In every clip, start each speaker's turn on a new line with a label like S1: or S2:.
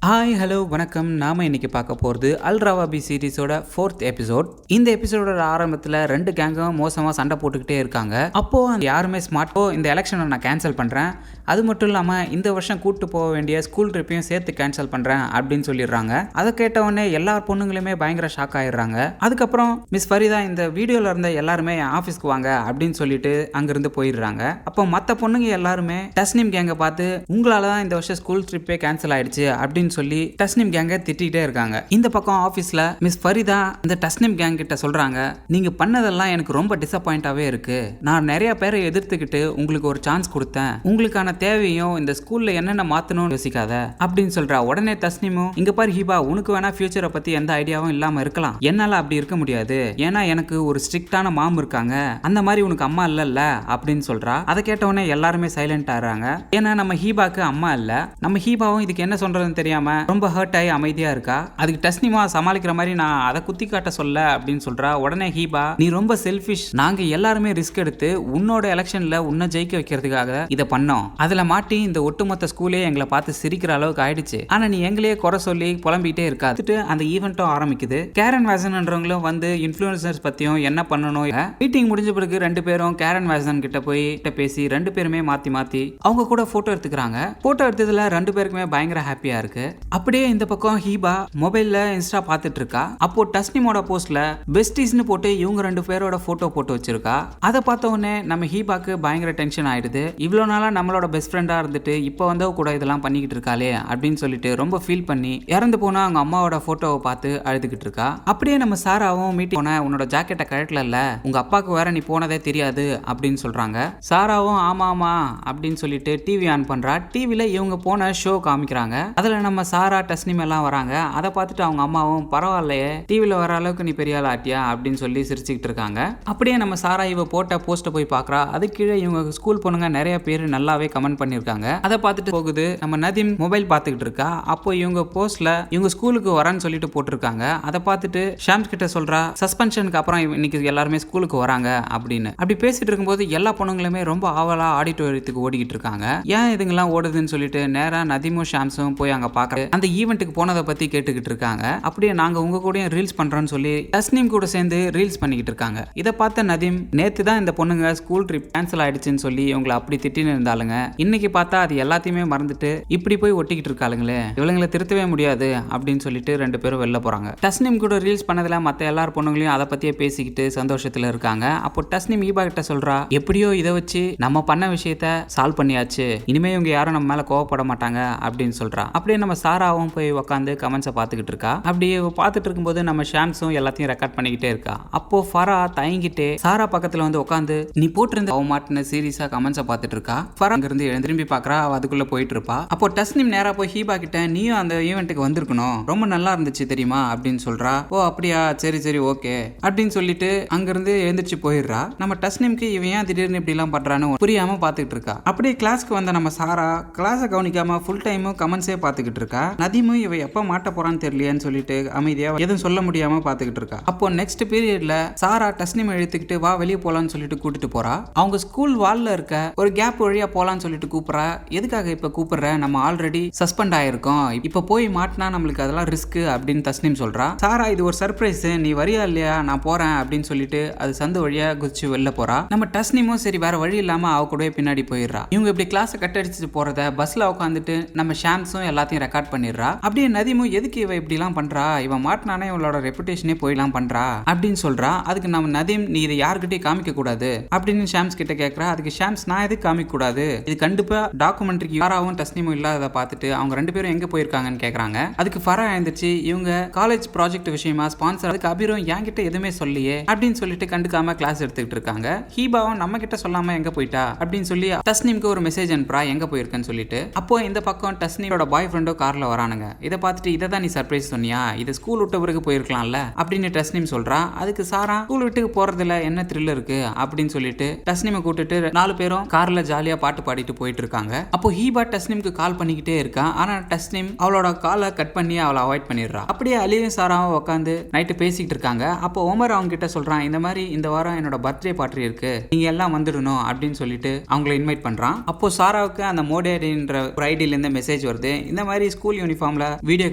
S1: Hi hello வணக்கம். நாம இன்னைக்கு பார்க்க போகிறது அல்ராவாபி சீரிஸோட 4th எபிசோட். இந்த எபிசோடோட ஆரம்பத்தில் 2 கேங்கும் மோசமாக சண்டை போட்டுக்கிட்டே இருக்காங்க. அப்போது யாருமே ஸ்மார்ட்டோ இந்த எலெக்ஷனை நான் கேன்சல் பண்ணுறேன், அது மட்டும் இல்லாமல் இந்த வருஷம் கூட்டு போக வேண்டிய ஸ்கூல் ட்ரிப்பையும் சேர்த்து கேன்சல் பண்ணுறேன் அப்படின்னு சொல்லிடுறாங்க. அதை கேட்டவுடனே எல்லா பொண்ணுங்களுமே பயங்கர ஷாக் ஆயிடுறாங்க. அதுக்கப்புறம் மிஸ் ஃபரிதா இந்த வீடியோவில் இருந்த எல்லாருமே ஆஃபீஸ்க்கு வாங்க அப்படின்னு சொல்லிட்டு அங்கிருந்து போயிடுறாங்க. அப்போ மற்ற பொண்ணுங்க எல்லாருமே தஸ்னீம் கேங்கை பார்த்து உங்களால தான் இந்த வருஷம் ஸ்கூல் ட்ரிப்பே கேன்சல் ஆயிடுச்சு அப்படின்னு சொல்லி தஸ்னீம் கேங்க திட்டிகிட்டே இருக்காங்க. இந்த பக்கம் ஆபீஸ்ல மிஸ் ஃபரிதா இந்த தஸ்னீம் கேங் கிட்ட சொல்றாங்க, நீங்க பண்ணதெல்லாம் எனக்கு ரொம்ப டிசப்பாயிண்டாவே இருக்கு. நான் நிறைய பேரை எதிர்த்துக்கிட்டு உங்களுக்கு ஒரு சான்ஸ் கொடுத்தேன், உங்களுக்கான தேவையும் இந்த ஸ்கூல்ல என்னென்ன மாத்தணும்னு யோசிக்காத அப்படின்னு சொல்றா. உடனே தஸ்னீமும், இங்க பாரு ஹீபா, உனக்கு வேணா ஃபியூச்சரை பத்தி எந்த ஐடியாவும் இல்லாம இருக்கலாம், என்னால அப்படி இருக்க முடியாது, ஏன்னா எனக்கு ஒரு ஸ்ட்ரிக்டான மாம் இருக்காங்க, அந்த மாதிரி உனக்கு அம்மா இல்லல்ல அப்படின்னு சொல்றா. அதை கேட்டவுடனே எல்லாருமே சைலண்ட் ஆறாங்க. ஏன்னா நம்ம ஹீபாக்கு அம்மா இல்ல. நம்ம ஹீபாவும் இதுக்கு என்ன சொல்றதுன்னு தெரியாம ரொம்ப ஹர்ட் ஆகி அமைதியா இருக்கா. அதுக்கு தஸ்னிமா சமாளிக்கிற மாதிரி நான் அதை குத்தி காட்ட சொல்ல அப்படின்னு சொல்றா. உடனே ஹீபா, நீ ரொம்ப செல்ஃபிஷ், நாங்க எல்லாருமே ரிஸ்க் எடுத்து உன்னோட எலெக்ஷன்ல உன்னை ஜெயிக்க வைக்கிறதுக்காக இதை பண்ணோம், அதுல மாட்டி இந்த ஒட்டுமொத்த ஸ்கூலே எங்களை பார்த்து சிரிக்கிற அளவுக்கு ஆயிடுச்சு, ஆனா நீ எங்களையே குறை சொல்லி புலம்பிட்டே இருக்காது. அந்த ஈவெண்ட்டும் ஆரம்பிக்குது. கேரன் வேசன்ன்றவங்களும் வந்து இன்ஃப்ளூயன்சர்ஸ் பத்தியும் என்ன பண்ணணும். மீட்டிங் முடிஞ்ச பிறகு 2 பேரும் கேரன் வேசன் கிட்ட போய் பேசி 2 பேருமே மாத்தி அவங்க கூட போட்டோ எடுத்துக்கிறாங்க. போட்டோ எடுத்ததுல 2 பேருக்குமே பயங்கர ஹாப்பியா இருக்கு. அப்படியே இந்த பக்கம் ஹீபா மொபைல்ல இன்ஸ்டா பார்த்துட்டு இருக்கா. அப்போ தஸ்னிமோட போஸ்ட்ல பெஸ்டீஸ்னு போட்டு இவங்க 2 பேரோட போட்டோ போட்டு வச்சிருக்கா. அதை பார்த்த உடனே நம்ம ஹீபாக்கு பயங்கர டென்ஷன் ஆயிடுது. இவ்வளவு நாளா நம்மளோட பெஸ்ட் ஃப்ரெண்டா இருந்துட்டு இப்போ வந்து கூட இதெல்லாம் பண்ணிக்கிட்டு இருக்காளே அப்படின்னு சொல்லிட்டு ரொம்ப ஃபீல் பண்ணி இறந்து போனா அவங்க அம்மாவோட போட்டோவை பார்த்து அழுதுகிட்டு இருக்கா. அப்படியே நம்ம சாராவும் மீட்டிங் போன, உன்னோட ஜாக்கெட்டை கழட்டல, உங்க அப்பாவுக்கு வேற நீ போனதே தெரியாது அப்படின்னு சொல்றாங்க. சாராவும் ஆமா ஆமா அப்படின்னு சொல்லிட்டு டிவி ஆன் பண்றா. டிவில இவங்க போன ஷோ காமிக்கிறாங்க. அதுல நம்ம சாரா தஸ்னீம் எல்லாம் வராங்க. அதை பார்த்துட்டு அவங்க அம்மாவும், பரவாயில்லையே டிவில வர அளவுக்கு நீ பெரிய ஆள் ஆட்டியா அப்படின்னு சொல்லி சிரிச்சுக்கிட்டு இருக்காங்க. அப்படியே நம்ம சாரா இவ போட்ட போஸ்ட போய் பாக்குறா. அது கீழே இவங்க ஸ்கூல் பொண்ணுங்க நிறைய பேர் நல்லாவே கமெண்ட் பண்ணிருக்காங்க. அதை பார்த்துட்டு போகுது. நம்ம நதீம் மொபைல் பார்த்துக்கிட்டு இருக்கா. அப்போ இவங்க போஸ்ட்ல இவங்க ஸ்கூலுக்கு வரேன்னு சொல்லிட்டு போட்டிருக்காங்க. அதை பார்த்துட்டு ஷாம்ஸ் கிட்ட சொல்றா, சஸ்பென்ஷனுக்கு அப்புறம் இன்னைக்கு எல்லாருமே ஸ்கூலுக்கு வராங்க அப்படின்னு. அப்படி பேசிட்டு இருக்கும்போது எல்லா பொண்ணுங்களுமே ரொம்ப ஆவலா ஆடிட்டோரியத்துக்கு ஓடிக்கிட்டு இருக்காங்க. ஏன் இதுங்கெல்லாம் ஓடுதுன்னு சொல்லிட்டு நேரா நதீமும் ஷாம்ஸும் போய் அங்க பாக்க அந்த ஈவென்ட்டுக்கு போனதை பத்தி கேட்டுக்கிட்டு இருக்காங்க. அப்படியே நாங்க உங்க கூட ரீல்ஸ் பண்றோம்னு சொல்லி தஸ்னீம் கூட சேர்ந்து ரீல்ஸ் பண்ணிக்கிட்டு இருக்காங்க. இதை பார்த்த நதீம், நேத்து தான் இந்த பொண்ணுங்க ஸ்கூல் ட்ரிப் கேன்சல் ஆயிடுச்சுன்னு சொல்லி இவங்களை அப்படி திட்டின்னு இருந்தாலுங்க, இன்னைக்கு பார்த்தா அது எல்லாத்தையுமே மறந்துட்டு இப்படி போய் ஒட்டிக்கிட்டு இருக்காளுங்களே, இவங்களை திருத்தவே முடியாது அப்படின்னு சொல்லிட்டு 2 பேரும் வெளில போறாங்க. தஸ்னீம் கூட ரீல்ஸ் பண்ணதுல மத்த எல்லார் பொண்ணுங்களையும் அதை பத்தியே பேசிக்கிட்டு சந்தோஷத்துல இருக்காங்க. அப்போ தஸ்னீம் ஈபா கிட்ட சொல்றா, எப்படியோ இதை வச்சு நம்ம பண்ண விஷயத்த சால்வ் பண்ணியாச்சு, இனிமே இவங்க யாரும் நம்ம மேல கோவப்பட மாட்டாங்க அப்படின்னு சொல்றா. அப்படியே நம்ம சாராவும் போய் உட்காந்து கமெண்ட்ஸை பார்த்துக்கிட்டு இருக்கா. அப்படியே பார்த்துட்டு இருக்கும்போது நம்ம ஷாம்ஸும் எல்லாத்தையும் ரெக்கார்ட் பண்ணிக்கிட்டே இருக்கா. அப்போ ஃபரா தயங்கிட்டே சாரா பக்கத்துல வந்து உட்காந்து நீ போட்டிருந்த அவ மாட்டின சீரியஸா கமெண்ட்ஸை பார்த்துட்டு இருக்கா. ஃபரா அங்கிருந்து திரும்பி பார்க்கறா. அவ அதுக்குள்ள போயிட்டு இருப்பா. அப்போ தஸ்னீம் நேரா போய் ஹீபா கிட்ட, நீயும் அந்த ஈவெண்ட்டுக்கு வந்திருக்கணும், ரொம்ப நல்லா இருந்துச்சு தெரியுமா அப்படின்னு சொல்றா. ஓ அப்படியா, சரி சரி ஓகே அப்படின்னு சொல்லிட்டு அங்கிருந்து எழுந்திரிச்சு போயிடுறா. நம்ம தஸ்னீம்க்கு இவன் ஏன் திடீர்னு இப்படி எல்லாம் பண்றான்னு புரியாம பார்த்துக்கிட்டு இருக்கா. அப்படியே கிளாஸ்க்கு வந்த நம்ம சாரா கிளாஸை கவனிக்காம ஃபுல் டைமும் கமெண்ட்ஸே பார்த்துக்கிட்டு இருக்கா. நதீமும் இவ எப்ப மாட்ட போறான்னு தெரியலையான்னு சொல்லிட்டு அமைதியா எதுவும் சொல்ல முடியாம பாத்துக்கிட்டு இருக்கா. அப்போ நெக்ஸ்ட் பீரியட்ல சாரா தஸ்னீம் எழுத்துக்கிட்டு வா வெளியே போலான்னு சொல்லிட்டு கூட்டிட்டு போறா. அவங்க ஸ்கூல் வால்ல இருக்க ஒரு கேப் வழியா போலான்னு சொல்லிட்டு கூப்பிடுறா. எதுக்காக இப்ப கூப்பிடுற, நம்ம ஆல்ரெடி சஸ்பெண்ட் ஆயிருக்கோம், இப்ப போய் மாட்டினா நம்மளுக்கு அதெல்லாம் ரிஸ்க் அப்படின்னு தஸ்னீம் சொல்றா. சாரா, இது ஒரு சர்ப்ரைஸ், நீ வரியா இல்லையா, நான் போறேன் அப்படின்னு சொல்லிட்டு அது சந்து வழியா குதிச்சு வெளில போறா. நம்ம தஸ்னீமும் சரி வேற வழி இல்லாம அவ கூட பின்னாடி போயிடுறா. இவங்க இப்படி கிளாஸ் கட்டடிச்சு போறத பஸ்ல உட்காந்துட்டு நம்ம ஷாம்ஸும் எல்லாத்தையும் ரெக்கார்ட் பண்ணிடுறா. அப்படியே நதீமும் எதுக்கு இவ இப்படி எல்லாம் பண்றா, இவன் மாட்டினானே இவளோட ரெப்புடேஷனே போயிடலாம் பண்றா அப்படின்னு சொல்றா. அதுக்கு நம்ம நதீம், நீ இதை யாருக்கிட்டையும் காமிக்க கூடாது அப்படின்னு ஷாம்ஸ் கிட்ட கேட்கறா. அதுக்கு ஷாம்ஸ், நான் எதுக்கு காமிக்க கூடாது, இது கண்டிப்பா டாக்குமெண்ட்ரிக்கு யாராவும் தஸ்னீமும் இல்லாத பார்த்துட்டு அவங்க 2 பேரும் எங்க போயிருக்காங்கன்னு கேக்குறாங்க. அதுக்கு ஃபரா எழுந்துச்சு, இவங்க காலேஜ் ப்ராஜெக்ட் விஷயமா ஸ்பான்சர், அதுக்கு அபிரும் என்கிட்ட எதுவுமே சொல்லியே அப்படின்னு சொல்லிட்டு கண்டுக்காம கிளாஸ் எடுத்துக்கிட்டு இருக்காங்க. ஹீபாவும் நம்ம கிட்ட சொல்லாம எங்க போயிட்டா அப்படின்னு சொல்லி தஸ்னீம்க்கு ஒரு மெசேஜ் அனுப்புறா, எங்க போயிருக்கன்னு சொல்லிட்டு. அப்போ இந்த பக்கம் தஸ்னீமோட பாய் ஃப்ரெண்டோ கார்ல வரானுங்க. இதை பார்த்துட்டு, இதை தான் நீ சர்ப்ரைஸ் சொன்னியா, இது ஸ்கூல் விட்ட பிறகு போயிருக்கலாம்ல அப்படின்னு தஸ்னீம் சொல்றா. அதுக்கு சாரா, ஸ்கூல் விட்டுக்கு போறதுல என்ன த்ரில் இருக்கு அப்படின்னு சொல்லிட்டு தஸ்னீமை கூட்டிட்டு 4 பேரும் கார்ல ஜாலியா பாட்டு பாடிட்டு போயிட்டு இருக்காங்க. அப்போ ஹீபா தஸ்னீம்க்கு கால் பண்ணிக்கிட்டே இருக்கா. ஆனா தஸ்னீம் அவளோட காலை கட் பண்ணி அவளை அவாய்ட் பண்ணிடுறா. அப்படியே அலியும் சாராவும் உட்காந்து நைட்டு பேசிக்கிட்டு இருக்காங்க. அப்போ உமர் அவங்க கிட்ட சொல்றான், இந்த மாதிரி இந்த வாரம் என்னோட பர்த்டே பார்ட்டி இருக்கு, நீங்க எல்லாம் வந்துடணும் அப்படின்னு சொல்லிட்டு அவங்களை இன்வைட் பண்றான். அப்போ சாராவுக்கு அந்த மோடேடின்ற ஒரு ஐடியில இருந்து மெசேஜ் வருது, இந்த மாதிரி ஸ்கூல் யூனிஃபார்ம்ல வீடியோ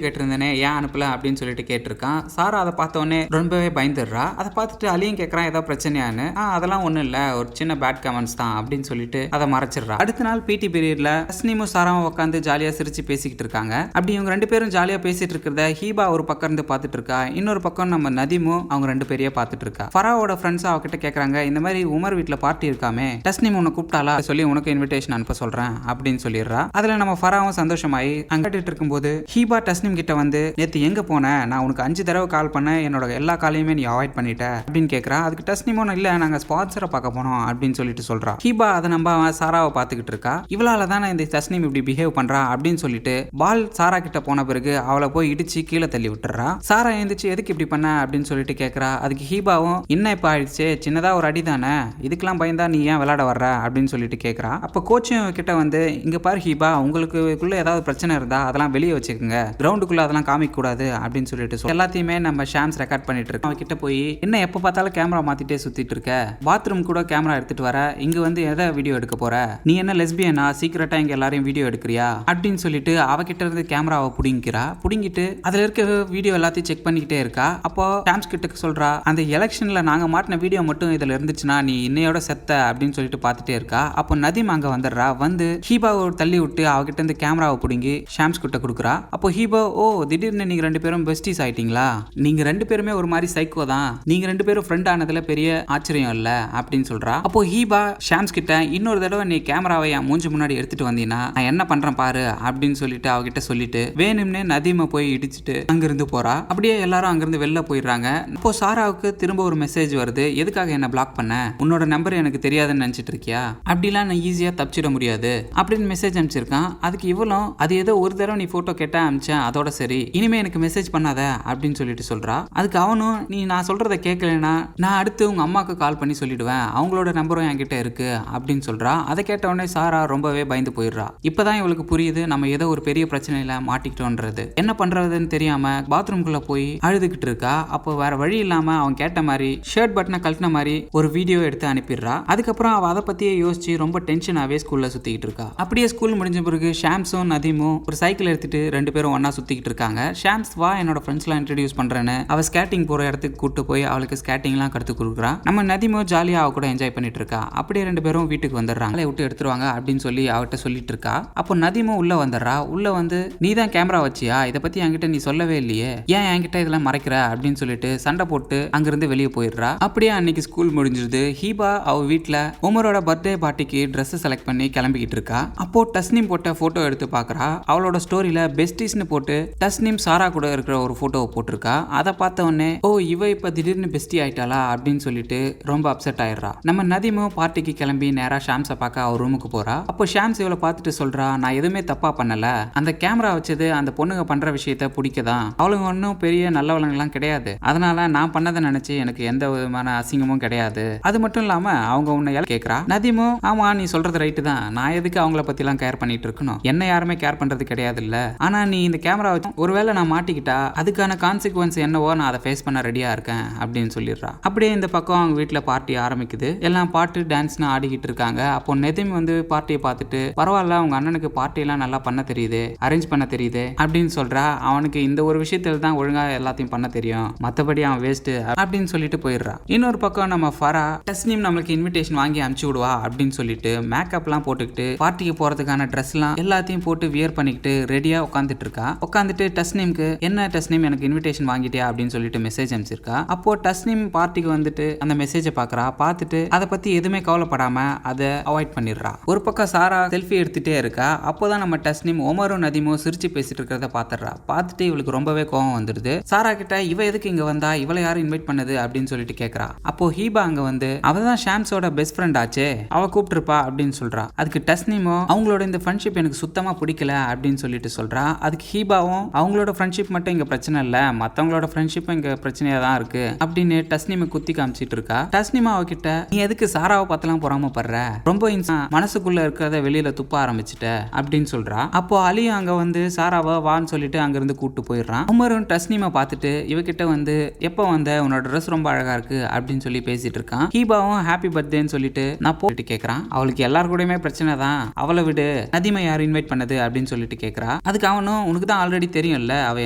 S1: கேட்டிருந்தேனே ஏன் அனுப்பல அப்படின்னு சொல்லிட்டு கேட்டிருக்கான். சாரா அதை பார்த்த உடனே ரொம்பவே பயந்துடுறா. அதை பார்த்துட்டு அலியும் கேட்கறான் ஏதோ பிரச்சனையான்னு. அதெல்லாம் ஒண்ணும் இல்ல, ஒரு சின்ன பேட் கமெண்ட்ஸ் தான் அப்படின்னு சொல்லிட்டு அதை மறைச்சிடுறா. அடுத்த நாள் பிடி பீரியட்ல தஸ்னீமும் சாராவும் உட்காந்து ஜாலியா சிரிச்சு பேசிக்கிட்டு இருக்காங்க. அப்படி இவங்க ரெண்டு பேரும் ஜாலியா பேசிட்டு இருக்கிறத ஹீபா ஒரு பக்கம் இருந்து பார்த்துட்டு இருக்கா. இன்னொரு பக்கம் நம்ம நதிமும் அவங்க ரெண்டு பேரையும் பார்த்துட்டு இருக்கா. ஃபராவோட ஃப்ரெண்ட்ஸ் அவகிட்ட கேட்கறாங்க, இந்த மாதிரி உமர் வீட்டுல பார்ட்டி இருக்காமே, தஸ்னீம் உன்னை கூப்பிட்டாலா சொல்லி உனக்கு இன்விடேஷன் அனுப்ப சொல்றேன் அப்படின்னு சொல்லிடுறா. அதுல நம்ம ஃபராவும் சந்தோஷமாயி அங்கிட்டு இருக்கும்போது ஹீபா தஸ்னீம் கிட்ட வந்து, நேத்து எங்க போன, நான் உனக்கு 5 தடவை கால் பண்ண, என்னோட எல்லா காலையுமே நீ அவாய்ட் பண்ணிட்ட அப்படின்னு கேட்கறா. அதுக்கு தஸ்னீமும் இல்ல, நாங்க ஸ்பான்சரை பார்க்க போனோம் அப்படின்னு சொல்லிட்டு சொல்றா. ஹீபா அதை நம்ப சாராவை பார்த்துக்கிட்டு இருக்கா. இவளால தானே இந்த தஸ்னீம் இப்படி பிஹேவ் பண்றா அப்படின்னு சொல்லிட்டு பால் சாரா கிட்ட போன பிறகு அவளை போய் இடிச்சு கீழே தள்ளி விட்டுறா. சாரா எழுந்துச்சு எதுக்கு இப்படி பண்ண அப்படின்னு சொல்லிட்டு கேட்கறா. அதுக்கு ஹீபாவும், இன்னும் இப்ப ஆயிடுச்சு, சின்னதா ஒரு அடி தானே, இதுக்கெல்லாம் பயந்தா நீ ஏன் விளையாட வர்ற அப்படின்னு சொல்லிட்டு கேட்கறா. அப்ப கோச்சும் கிட்ட வந்து, இங்க பாரு ஹீபா, உங்களுக்குள்ள ஏதாவது பிரச்சனை இருந்தா அதெல்லாம் வெளியே வச்சுக்கோங்க, கிரவுண்டுக்குள்ள அதெல்லாம் காமிக்க கூடாது அப்படின்னு சொல்லிட்டு எல்லாத்தையுமே நம்ம ஷாம்ஸ் ரெக்கார்ட் பண்ணிட்டு இருக்கோம். அவகிட்ட போய், என்ன எப்ப பார்த்தாலும் கேமரா மாத்திட்டே சுத்திட்டு இருக்க, பாத்ரூம் கூட கேமரா எடுத்துட்டு வர, இங்க வந்து எதை வீடியோ எடுக்க போற, நீ என்ன லெஸ்பியனா, சீக்கிரட்டா இங்க எல்லாரையும் வீடியோ எடுக்கிறியா அப்படின்னு சொல்லிட்டு அவகிட்ட இருந்து கேமராவை புடிங்கிட்டு அதுல இருக்க வீடியோ எல்லாத்தையும் செக் பண்ணிக்கிட்டே இருக்கா. அப்போ ஷாம்ஸ் கிட்ட சொல்றா, அந்த எலெக்ஷன்ல நாங்க மாட்டின வீடியோ மட்டும் இதுல இருந்துச்சுன்னா நீ இன்னையோட செத்த அப்படின்னு சொல்லிட்டு பார்த்துட்டே இருக்கா. அப்போ நதீம் அங்க வந்துடுறா. வந்து ஹீபாவை தள்ளி விட்டு அவகிட்ட இருந்து கேமராவை புடுங்கி ஷாம்ஸ் கிட்ட கொடுக்குறா. அப்போ ஹீபா, ஓ திடீர்னு நீங்க ரெண்டு பேரும் பெஸ்டிஸ் ஆயிட்டீங்களா, நீங்க ரெண்டு பேருமே ஒரு மாதிரி சைக்கோ தான், நீங்க ரெண்டு பேரும் ஃப்ரெண்ட் ஆனதுல பெரிய ஆச்சரியம் இல்ல அப்படின்னு சொல்றா. அப்போ ஹீபா ஷாம்ஸ் கிட்ட, இன்னொரு தடவை நீ கேமராவை என் மூஞ்சி முன்னாடி எடுத்துட்டு வந்தீங்கன்னா நான் என்ன பண்றேன் பாரு அப்படின்னு சொல்லிட்டு அவகிட்ட சொல்லிட்டு வேணும்னே நதீமை போய் இடிச்சுட்டு அங்கிருந்து போறா. அப்படியே எல்லாரும் அங்கிருந்து வெளில போயிடுறாங்க. அப்போ சாராவுக்கு திரும்ப ஒரு மெசேஜ் வருது, எதுக்காக என்ன பிளாக் பண்ண, உன்னோட நம்பர் எனக்கு தெரியாதுன்னு நினைச்சிட்டு இருக்கியா, அப்படிலாம் நான் ஈஸியா தப்பிச்சிட முடியாது அப்படின்னு மெசேஜ் அனுப்பிச்சிருக்கான். அதுக்கு இவளும், அது ஏதோ ஒரு தடவை நீ போட்டோ கேட்டா அனுப்பிச்சேன், அதோட சரி, இனிமே எனக்கு மெசேஜ் பண்ணாத அப்படின்னு சொல்லிட்டு சொல்றா. அதுக்கு அவனும், நீ நான் சொல்றத கேட்கலனா நான் அடுத்து உங்க அம்மாக்கு கால் பண்ணி சொல்லிடுவேன், அவங்களோட நம்பரும் என்கிட்ட இருக்கு அப்படின்னு சொல்றா. அதை கேட்ட உடனே சாரா ரொம்பவே பயந்து போயிடுறா. இப்பதான் இவளுக்கு புரியுது நம்ம ஏதோ ஒரு பெரிய பிரச்சனையில மாட்டிக்கிட்டோன்றது. என்ன பண்றதுன்னு தெரியாம பாத்ரூம்குள்ள போய் அழுதுகிட்டு இருக்கா. அப்போ வேற வழி இல்லாம அவன் கேட்ட மாதிரி ஷர்ட் பட்டனை கழட்டின மாதிரி ஒரு வீடியோ எடுத்து அனுப்பிடுறா. அதுக்கப்புறம் அவ அதை பத்தியே யோசிச்சு ரொம்ப டென்ஷனாவே ஸ்கூல்ல சுத்திக்கிட்டு இருக்கா. அப்படியே ஸ்கூல் முடிஞ்ச பிறகு ஷாம்ஸும் நதீமும் ஒரு சைக்கிள் எடுத்துட்டு ரெண்டு பேரும் ஒன்னா சுத்திக்கிட்டு இருக்காங்க. ஷாம்ஸ், வா என்னோட ஃப்ரெண்ட்ஸ் எல்லாம் இன்ட்ரடியூஸ் பண்றேன்னு அவ ஸ்கேட்டிங் போற இடத்துக்கு கூட்டு போய் அவளுக்கு ஸ்கேட்டிங் எல்லாம் கத்து கொடுக்குறா. நம்ம நதீமும் ஜாலியா அவ கூட என்ஜாய் பண்ணிட்டு இருக்கா. அப்படியே ரெண்டு பேரும் வீட்டுக்கு வந்துடுறாங்க. விட்டு எடுத்துருவாங்க அப்படின்னு சொல்லி அவட்ட சொல்லிட்டு இருக்கா. அப்போ நதீமும் உள்ள வந்துடுறா. உள்ள வந்து, நீ தான் கேமரா வச்சியா, இதை பத்தி என்கிட்ட நீ சொல்லவே இல்லையே, ஏன் என்கிட்ட இதெல்லாம் மறைக்கிற அப்படின்னு சொல்லிட்டு சண்டை போட்டு அங்கிருந்து வெளியே போயிடுறா. அப்படியே அன்னைக்கு ஸ்கூல் முடிஞ்சிருது. ஹீபா அவ வீட்டுல உமரோட பர்த்டே பார்ட்டிக்கு ட்ரெஸ் செலக்ட் பண்ணி கிளம்பிக்கிட்டு இருக்கா. அப்போ தஸ்னீம் போட்ட போட்டோ எடுத்து பாக்குறா. அவளோட ஸ்டோரியில பெஸ்டிஸ்னு போட்டு தஸ்னீம் சாரா கூட இருக்கிற ஒரு போட்டோவை போட்டிருக்கா. அதை பார்த்த உடனே, ஓ இவ இப்ப திடீர்னு பெஸ்டி ஆயிட்டாளா அப்படின்னு சொல்லிட்டு ரொம்ப அப்செட் ஆயிடுறா. நம்ம நதீமும் பார்ட்டிக்கு கிளம்பி நேரா ஷாம்ஸை பார்க்க அவர் ரூமுக்கு போறா. அப்போ ஷாம்ஸ் இவளை பார்த்துட்டு சொல்றா, நான் எதுவுமே தப்பா பண்ணல, அந்த கேமரா வச்சது அந்த பொண்ணுங்க பண்ற விஷயத்த பிடிக்கதான், அவளுங்க ஒன்னும் பெரிய நல்லவளங்கெல்லாம் கிடையாது, அதனால நான் பண்ணதை நினைச்சு எனக்கு எந்த விதமான அசிங்கமும் கிடையாது, அது மட்டும் இல்லாம அவங்க உன்னை கேட்கறா. நதீமும், ஆமா நீ சொல்றது ரைட்டு தான், நான் எதுக்கு அவங்கள பத்தி எல்லாம் கேர் பண்ணிட்டு இருக்கணும், என்ன யாருமே கேர் பண்றது கிடையாது இல்ல, ஆனா நீ இந்த கேமரா வச்சு ஒருவேளை நான் மாட்டிக்கிட்டா அதுக்கான கான்சிக்வன்ஸ் என்னவோ நான் அதை ஃபேஸ் பண்ண ரெடியா இருக்கேன் அப்படின்னு சொல்லிடுறா. அப்படியே இந்த பக்கம் அவங்க வீட்டுல பார்ட்டி ஆரம்பிக்குது. எல்லாம் பாட்டு டான்ஸ்னு ஆடிக்கிட்டு இருக்காங்க. அப்போ நதீம் வந்து பார்ட்டியை பார்த்துட்டு, பரவாயில்ல உங்க அண்ணனுக்கு பார்ட்டி எல்லாம் நல்லா பண்ண தெரியுது, அரேஞ்ச் பண்ண தெரியுது அப்படின்னு சொல்றா. அவனுக்கு இந்த ஒரு விஷயத்துல தான் ஒழுங்கா எல்லாத்தையும் பண்ண தெரியும், மத்தபடி அவன் வேஸ்ட் அப்படின்னு சொல்லிட்டு போயிடுறா. இன்னொரு பக்கம் நம்ம ஃபரா, தஸ்னீம் நம்மளுக்கு இன்விடேஷன் வாங்கி அனுப்பிச்சு விடுவா அப்படின்னு சொல்லிட்டு மேக்கப் எல்லாம் போட்டுக்கிட்டு பார்ட்டிக்கு போறதுக்கான ட்ரெஸ் எல்லாம் எல்லாத்தையும் போட்டு வியர் பண்ணிக்கிட்டு ரெடியா உட்காந்துட்டு இருக்கா. உட்காந்துட்டு டஸ்னீம்க்கு, என்ன டஸ்னீம் எனக்கு இன்விடேஷன் வாங்கிட்டியா அப்படின்னு சொல்லிட்டு மெசேஜ் அனுப்பிச்சிருக்கா. அப்போ டஸ்னீம் பார்ட்டிக்கு வந்துட்டு அந்த மெசேஜை பாக்குறா. பார்த்துட்டு அதை பத்தி எதுவுமே கவலைப்படாம அதை அவாய்ட் பண்ணிடுறா. ஒரு பக்கம் சாரா செல்ஃபி எடுத்துட்டே இருக்கா. அப்போதான் நம்ம டஸ்னீம் உமரும் நதீமும் சிரிச்சு பேசிட்டு இருக்கிறத பாத்துறா. பார்த்துட்டு இவளுக்கு ரொம்பவே கோவம் வந்துடுது. சாரா கிட்ட, இவ எதுக்கு இங்க வந்தா, இவளை யாரும் இன்வைட் பண்ணது அப்படின்னு சொல்லிட்டு கேக்குறா. அப்போ ஹீபா அங்க வந்து, அவதான் ஷாம்ஸோட பெஸ்ட் ஃப்ரெண்ட் ஆச்சே, அவ கூப்பிட்டுருப்பா அப்படின்னு சொல்றா. அதுக்கு டஸ்னீமோ, அவங்களோட இந்த ஃப்ரெண்ட்ஷிப் எனக்கு சுத்தமா பிடிக்கல அப்படின்னு சொல்லிட்டு சொல்றா. அதுக்கு ஹீபாவும், அவங்களோட ஃப்ரெண்ட்ஷிப் மட்டும் இங்க பிரச்சனை இல்ல, மத்தவங்களோட ஃப்ரெண்ட்ஷிப் இங்க பிரச்சனையா தான் இருக்கு அப்படின்னு டஸ்னீமை குத்தி காமிச்சிட்டு இருக்கா. டஸ்னீமா அவகிட்ட, நீ எதுக்கு சாராவை பார்த்தலாம் பொறாமப்படுற, ரொம்ப மனசுக்குள்ள இருக்கிறத வெளியில துப்ப ஆரம்பிச்சுட்ட அப்படின்னு சொல்றா. அப்போ அலியும் அங்க வந்து சாராவை வான்னு சொல்லிட்டு அங்கிருந்து கூட்டு போயிடுறான். உமரும் டஸ்னீமை பார்த்துட்டு இவகிட்ட வந்து, எப்போ வந்த, உன்னோட ட்ரெஸ் ரொம்ப அழகா இருக்கு அப்படின்னு சொல்லி பேசிட்டு இருக்கான். ஹீபாவும் ஹாப்பி பர்த்டேன்னு சொல்லிட்டு நான் போட்டு கேட்கறான். அவளுக்கு எல்லாரு கூடயுமே பிரச்சனை தான், அவளை விடு, நதீமை யாரும் இன்வைட் பண்ணது அப்படின்னு சொல்லிட்டு கேட்கறா. கேக்குறா. அதுக்கு அவனும் உனக்கு தான் ஆல்ரெடி தெரியும்ல அவ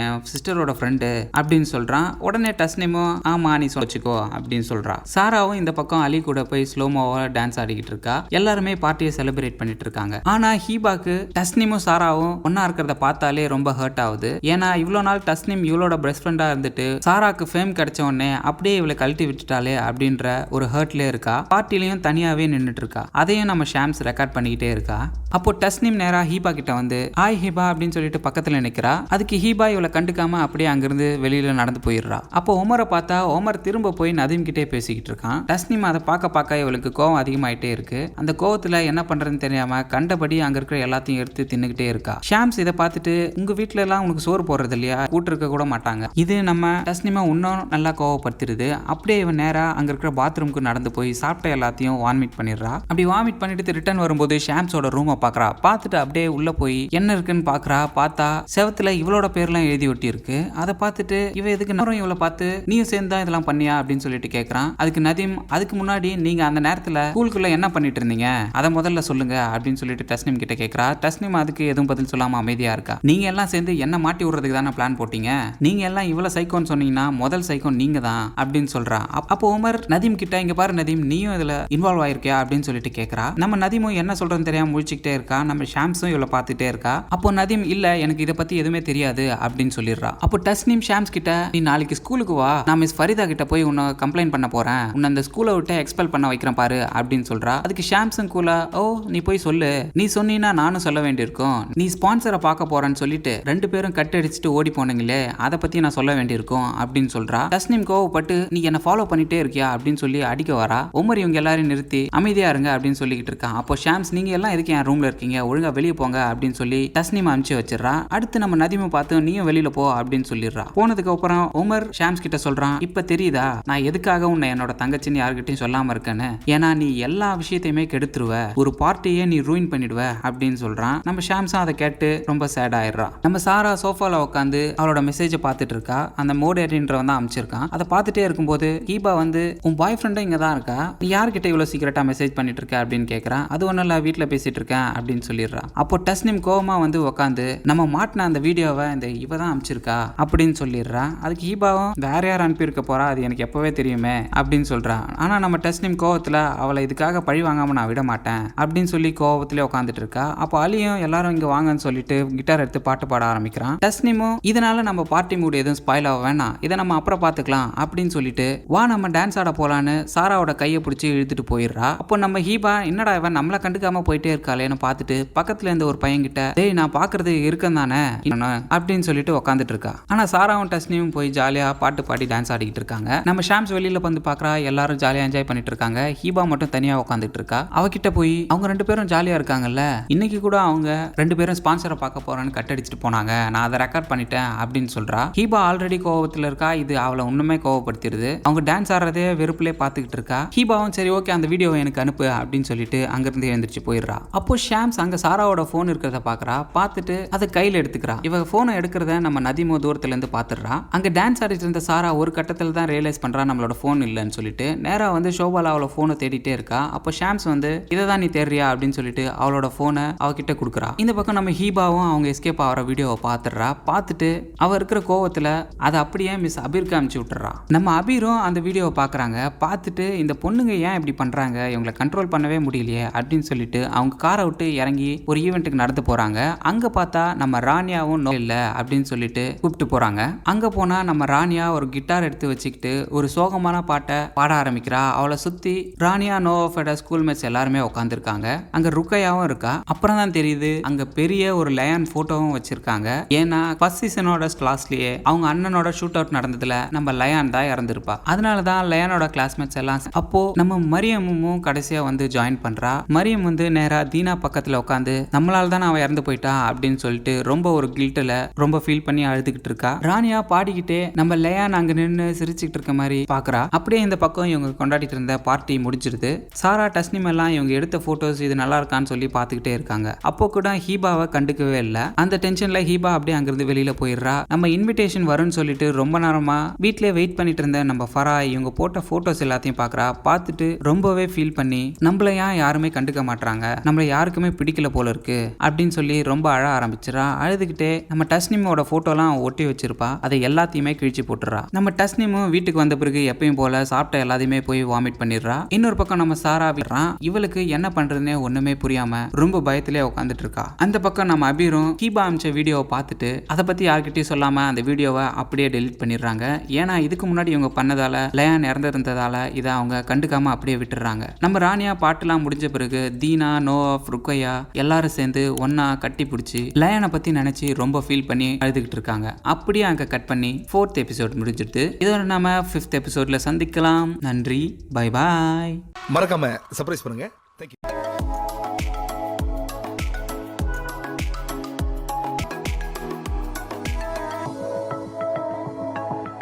S1: என் சிஸ்டரோட ஃப்ரெண்டு அப்படின்னு சொல்றான். உடனே டஸ்னிமும் ஆமா நீ சொல்லிக்கோ அப்படின்னு சொல்றா. சாராவும் இந்த பக்கம் அலி கூட போய் ஸ்லோமோவா டான்ஸ் ஆடிக்கிட்டு இருக்கா. எல்லாருமே பார்ட்டியை செலிப்ரேட் பண்ணிட்டு இருக்காங்க. ஆனா ஹீபாக்கு டஸ்னிமும் சாராவும் ஒன்னா இருக்கிறத பார்த்தாலே ரொம்ப ஹர்ட் ஆகுது. ஏன்னா இவ்வளவு நாள் டஸ்னிம் இவளோட பெஸ்ட் ஃப்ரெண்டா இருந்துட்டு சாராக்கு ஃபேம் கிடைச்ச உடனே அப்படியே இவளை கழட்டி விட்டுட்டாலே அப்படின்ற ஒரு ஹர்ட்ல இருக்கா. பார்ட்டிலையும் தனியாவே நின்றுட்டு இருக்கா. அதையும் நம்ம ஷாம்ஸ் ரெக்கார்ட் பண்ணிக்கிட்டே இருக்கா. அப்போ டஸ்னிம் நேரா ஹீபா கிட்ட வந்து ஹாய் ஹீபா அப்படின்னு சொல்லிட்டு பக்கத்துல நிக்கிறா. அதுக்கு ஹீபா இவளை கண்டுக்காம அப்படியே அங்கிருந்து வெளியில நடந்து போயிடுறா. அப்போ உமரை பார்த்தா உமர் திரும்ப போய் நதீம் கிட்டே பேசிக்கிட்டு இருக்கான். டஸ்னிம் அதை பார்க்க இவளுக்கு கோவம் அதிகமாயிட்டே இருக்கு. அந்த கோவத்துல என்ன பண்றதுன்னு தெரியாம கண்டபடி அங்க இருக்கிற எல்லாத்தையும் எடுத்து தின்னுகிட்டே இருக்கா. ஷாம்ஸ் இதை பார்த்துட்டு உங்க வீட்டுல எல்லாம் உனக்கு சோறு போடுறது இல்லையா, கூட்டு இருக்க கூட மாட்டாங்க. இது நம்ம டஸ்னிமா இன்னும் நல்லா கோவப்படுத்திடுது. அப்படியே இவன் நேரா அங்க இருக்கிற பாத்ரூமுக்கு நடந்து போய் சாப்பிட்ட எல்லாத்தையும் வாமிட் பண்ணிடுறா. அப்படி வாமிட் பண்ணிட்டு ரிட்டர்ன் வரும்போது ஷாம்ஸோட ரூமை பாக்குறா. பார்த்துட்டு அப்படியே உள்ள போய் என்ன இருக்குன்னு பாக்குறா. பார்த்தா செவத்துல இவளோட பேர்லாம் எழுதி ஒட்டி இருக்கு. அதை பார்த்துட்டு இவ எதுக்கு நேரம் இவளை பார்த்து நீயும் சேர்ந்தா இதெல்லாம் பண்ணியா அப்படின்னு சொல்லிட்டு கேட்கறான். அதுக்கு நதீம் அதுக்கு முன்னாடி நீங்க அந்த நேரத்துல ஸ்கூலுக்குள்ள என்ன பண்ணிட்டு இருந்தீங்க அதை முதல்ல சொல்லுங்க அப்படின்னு சொல்லிட்டு டஸ்னிம் கிட்ட கேட்கறா. டஸ்னிம் அதுக்கு எதுவும் பதில் சொல்லாம அமைதியா இருக்கா. நீங்க எல்லாம் சேர்ந்து என்ன மாட்டி விடுறதுக்கு தானே பிளான் போட்டீங்க, நீங்க எல்லாம் இவ்வளவு சைக்கோன்னு சொன்னீங்கன்னா முதல் சைக்கோ நீங்க தான் அப்படின்னு சொல்றா. அப்போ உமர் நதீம் கிட்ட இங்க பாரு நதீம் நீயும் இதுல இன்வால்வ் ஆயிருக்கியா அப்படின்னு சொல்லிட்டு கேட்கறா. நம்ம நதீமும் என்ன சொல்றதுன்னு தெரியாம முழிச்சுக்கிட்டே இருக்கா. நம்ம ஷாம்ஸும் இவளை பார்த்துட்டே இருக்கா. அப்போ நதீம் இல்ல எனக்கு இதை பத்தி எதுவுமே தெரியாது அப்படின்னு சொல்லிடுறா. அப்போ டஸ்னிம் ஷாம்ஸ் கிட்ட நீ நாளைக்கு ஸ்கூலுக்கு வா, நான் மிஸ் ஃபரிதா கிட்ட போய் உன்னை கம்ப்ளைண்ட் பண்ண போறேன், உன்னை அந்த ஸ்கூலை விட்டு எக்ஸ்பெல் பண்ண வைக்கிறேன் பாரு அப்படின்னு சொல்றா. அதுக்கு ஷாம்ஸும் கூலா ஓ நீ போய் சொல்லு, நீ சொன்னீன்னா நானும் சொல்ல வேண்டியிருக்கும், நீ ஸ்பான்சரை பார்க்க போறேன்னு சொல்லிட்டு ரெண்டு பேரும் கட் அடிச்சுட்டு ஓடி போனீங்களே அதை பத்தி நான் சொல்ல வேண்டியிருக்கும் அப்படின்னு சொல்றா. டஸ்னிம் கோவப்பட்டு நீ என்ன ஃபாலோ பண்ணிட்டே இருக்கியா அப்படின்னு சொல்லி அடிக்க வரா. உமர் இவங்க எல்லாரையும் நிறுத்தி அமைதியா இருங்க அப்படின்னு சொல்லிக்கிட்டு இருக்கான். அப்போ ஷாம்ஸ் நீங்க எல்லாம் எதுக்கு என் ரூம்ல இருக்கீங்க, ஒழுங்கா வெளியே போங்க அப்படின்னு சொல்லி டஸ்னிம் அனுப்பிச்சு வச்சிடறா. அடுத்து நம்ம நதிமை பார்த்து நீயும் வெளியில போ அப்படின்னு சொல்லிடுறா. போனதுக்கு அப்புறம் உமர் ஷாம்ஸ் கிட்ட சொல்றான் இப்ப தெரியுதா நான் எதுக்காக உன்னை என்னோட தங்கச்சின்னு யாருக்கிட்டையும் சொல்லாம இருக்கேன்னு, ஏன்னா நீ எல்லா விஷயத்தையுமே கெடுத்துருவ, ஒரு பார்ட்டியே நீ ரூயின் பண்ணிடுவ அப்படின்னு சொல்றான். நம்ம ஷாம்ஸும் அதை கேட்டு ரொம்ப சேட் ஆயிடுறா. நம்ம சாரா சோஃபால உட்காந்து அவளோட மெசேஜை பார்த்துட்டு இருக்கா. அந்த மோடேரின்றவன் தான் அமைச்சிருக்கான். அதை பார்த்துட்டே இருக்கும்போது ஹீபா வந்து உன் பாய் ஃப்ரெண்டும் இங்க தான் இருக்கா, நீ யார்கிட்ட இவ்வளவு சீக்கிரட்டா மெசேஜ் பண்ணிட்டு இருக்க அப்படின்னு கேட்கறான். அது ஒன்றும் இல்லை வீட்டில் பேசிட்டு இருக்கேன் அப்படின்னு சொல்லிடுறா. அப்போ டஸ்னிம் கோவமா வந்து உட்காந்து நம்ம மாட்டின அந்த வீடியோவை இந்த இவ தான் அமைச்சிருக்கா அப்படின்னு சொல்லிடுறா. அதுக்கு ஹீபாவும் வேற யார் அனுப்பியிருக்க போறா அது எனக்கு எப்பவே தெரியுமே அப்படின்னு சொல்றான். ஆனா நம்ம டஸ்னிம் கோவத்துல அவளை இதுக்காக பழி வாங்காம நான் விட மாட்டேன் அப்படின்னு சொல்லி கோவத்திலே உட்காந்துட்டு இருக்கா. அப்போ அலியும் எல்லாரும் இங்க வாங்கன்னு சொல்லிட்டு கிட்டார் எடுத்து பாட்டு பாட ஆரம்பிக்கிறான். டஸ்னிமும் இதனால நம்ம பார்ட்டி மூட் எதுவும் ஸ்பாயில் ஆக வேணாம், இதை நம்ம அப்புறம் பார்த்துக்கலாம் அப்படின்னு சொல்லிட்டு வா நம்ம டான்ஸ் ஆட போலான்னு சாராவோட கையை பிடிச்சி இழுத்துட்டு போயிடுறா. அப்போ நம்ம ஹீபா என்னடா இவன் நம்மள கண்டுக்காம போயிட்டே இருக்காளேன்னு பார்த்துட்டு பக்கத்துல இருந்த ஒரு பையன் கிட்ட டேய் நான் பாக்குறது இருக்கேன் தானே அப்படின்னு சொல்லிட்டு உட்காந்துட்டு இருக்கா. ஆனா சாராவும் டஸ்னியும் போய் ஜாலியா பாட்டு பாடி டான்ஸ் ஆடிக்கிட்டு இருக்காங்க. நம்ம ஷாம்ஸ் வெளியில வந்து பாக்குறா, எல்லாரும் ஜாலியா என்ஜாய் பண்ணிட்டு இருக்காங்க. ஹீபா மட்டும் தனியா உட்காந்துட்டு இருக்கா. அவகிட்ட போய் அவங்க ரெண்டு பேரும் ஜாலியா இருக்காங்கல்ல, இன்னைக்கு கூட அவங்க ரெண்டு பேரும் ஸ்பான்சரை பார்க்க போறான்னு கட் அடிச்சுட்டு போனாங்க, நான் அதை ரெக்கார்ட் பண்ணிட்டேன் அப்படின்னு சொல்றா. ஹீபா ஆல்ரெடி கோவத்துல இருக்கா. இது அவளை இன்னுமே கோவப்படுத்திடுது. அவங்க டான்ஸ் ஆடுறதே வெறுப்புலே பார்த்துக்கிட்டு இருக்கா. ஹீபாவும் சரி ஓகே அந்த வீடியோவை எனக்கு அனுப்பு அப்படின்னு சொல்லிட்டு அங்கிருந்து எழுந்திரிச்சு போயிடுறா. அப்போ ஷாம்ஸ் அங்க சாராவோட போன் இருக்கிறத பாக்குறா. பார்த்துட்டு அதை கையில எடுத்துக்கிறா. இவ போனை எடுக்கிறத நம்ம நதிமோ தூரத்துல இருந்து பாத்துடுறா. அங்க டான்ஸ் ஆடிட்டு இருந்த சாரா ஒரு கட்டத்துல தான் ரியலைஸ் பண்றா நம்மளோட போன் இல்லைன்னு சொல்லிட்டு நேரா வந்து ஷோபாலா அவளோட போனை தேடிட்டே இருக்கா. அப்போ ஷாம்ஸ் வந்து இதை தான் நீ தேடுறியா அப்படின்னு சொல்லிட்டு அவளோட போனை அவகிட்ட கொடுக்குறா. இந்த பக்கம் நம்ம ஹீபாவும் அவங்க எஸ்கேப் ஆகிற வீடியோவை பாத்துடுறா. பார்த்துட்டு அவ இருக்கிற கோவத்துல அதை அப்படியே மிஸ் அபீருக்கு அனுப்பிச்சு விட்டுறா. நம்ம அபீரும் அந்த வீடியோவை பாக்குறாங்க. பார்த்துட்டு இந்த பொண்ணுங்க ஏன் இப்படி பண்றாங்க, இவங்களை கண்ட்ரோல் பண்ணவே முடியலையே அப்படின்னு சொல்லிட்டு அவங்க காரை விட்டு இறங்கி ஒரு ஈவெண்ட்டுக்கு நடந்து போறாங்க. அங்க பார்த்தா நம்ம ராணியாவும் நோ இல்ல அப்படின்னு சொல்லிட்டு கூப்பிட்டு போறாங்க. அங்க போனா நம்ம ராணியா ஒரு கிட்டார் எடுத்து வச்சுக்கிட்டு ஒரு சோகமான பாட்டை பாட ஆரம்பிக்கிறா. அவளை சுத்தி ராணியா நோவோட ஸ்கூல் மேட்ஸ் எல்லாருமே உட்காந்துருக்காங்க. அங்க ருக்கையாவும் இருக்கா. அப்புறம் தான் தெரியுது அங்க பெரிய ஒரு லயன் போட்டோவும் வச்சிருக்காங்க. ஏன்னா ஃபர்ஸ்ட் சீசனோட கிளாஸ்லயே அவங்க அண்ணனோட ஷூட் அவுட் நடந்ததுல நம்ம லயான் தான் இறந்திருப்பா. அதனாலதான் லயானோட கிளாஸ்மேட்ஸ் எல்லாம் அப்போ நம்ம மரியமும் கடைசியா வந்து ஜாயின் பண்றா. மரியம் வந்து நேரா தீனா பக்கத்துல உட்காந்து நம்மளால தான் அவன் இறந்து போயிட்டா அப்படின்னு சொல்லிட்டு ரொம்ப ஒரு கில்ட்ல ரொம்ப ஃபீல் பண்ணி அழுதுகிட்டு இருக்கா. ராணியா பாடிக்கிட்டே நம்ம லயான் அங்க நின்று சிரிச்சுக்கிட்டு இருக்க மாதிரி பாக்குறா. அப்படியே இந்த பக்கம் இவங்க கொண்டாடிட்டு இருந்த பார்ட்டி முடிஞ்சிருது. சாரா டஸ்னிம் எல்லாம் இவங்க எடுத்த போட்டோஸ் இது நல்லா இருக்கான்னு சொல்லி பாத்துக்கிட்டே இருக்காங்க. அப்போ கூட ஹீபாவை கண்டுக்கவே இல்லை. அந்த டென்ஷன்ல ஹீபா அப்படியே அங்கிருந்து வெளியில போயிடுறா. நம்ம இன்விடேஷன் வரும்னு சொல்லிட்டு ரொம்ப நேரமா வீட்லயே வெயிட் பண்ணிட்டு இருந்த நம்ம ஃபரா இவங்க போட்ட போட்டோஸ் எல்லாத்தையும் பாக்குறா. பார்த்துட்டு ரொம்பவே ஃபீல் பண்ணி நம்மள ஏன் யாருமே கண்டுக்க மாட்டாங்க, நம்மள யாருக்குமே பிடிக்கல போல இருக்கு அப்படின்னு சொல்லி ரொம்ப அழ ஆரம்பிச்சிடறா. அழுதுகிட்டே நம்ம டஸ்னிமோட போட்டோலாம் ஒட்டி வச்சிருப்பா, அதை எல்லாத்தையுமே கிழிச்சு போட்டுறா. நம்ம டஸ்னிமும் வீட்டுக்கு வந்த பிறகு எப்பயும் போல சாப்பிட்ட எல்லாத்தையுமே போய் வாமிட் பண்ணிடுறா. இன்னொரு பக்கம் நம்ம சாரா இவளுக்கு என்ன பண்றதுன்னே ஒண்ணுமே புரியாம ரொம்ப பயத்திலே உட்காந்துட்டு இருக்கா. அந்த பக்கம் நம்ம அபீரும் கீபா அமிச்ச வீடியோவை பார்த்துட்டு அதை பத்தி யார்கிட்டயும் சொல்லாம அந்த வீடியோவை அப்படியே டெலிட் பண்ணிடுறாங்க. ஏன்னா இதுக்கு முன்னாடி இவங்க பண்ணதால லயான் இறந்திருந்ததால இதை அவங்க கண்டுக்காம அப்படியே விட்டுறாங்க. நம்ம ராணியா பாட்டுலாம் முடிஞ்ச பிறகு தீனா, நோவாஃப், ருக்கையா எல்லாரும் சேர்ந்து ஒன்னா கட்டி பிடிச்சி லயானை பத்தி நினைச்சு ரொம்ப ஃபீல் பண்ணி அழுதுகிட்டு இருக்காங்க. அப்படியே அங்க கட் பண்ணி 4th எபிசோட் முடிஞ்சிடுது. இதோட நாம 5th எபிசோட்ல சந்திக்கலாம். நன்றி, பை பாய்.
S2: மறக்காம சர்ப்ரைஸ் பண்ணுங்க. தேங்க்யூ.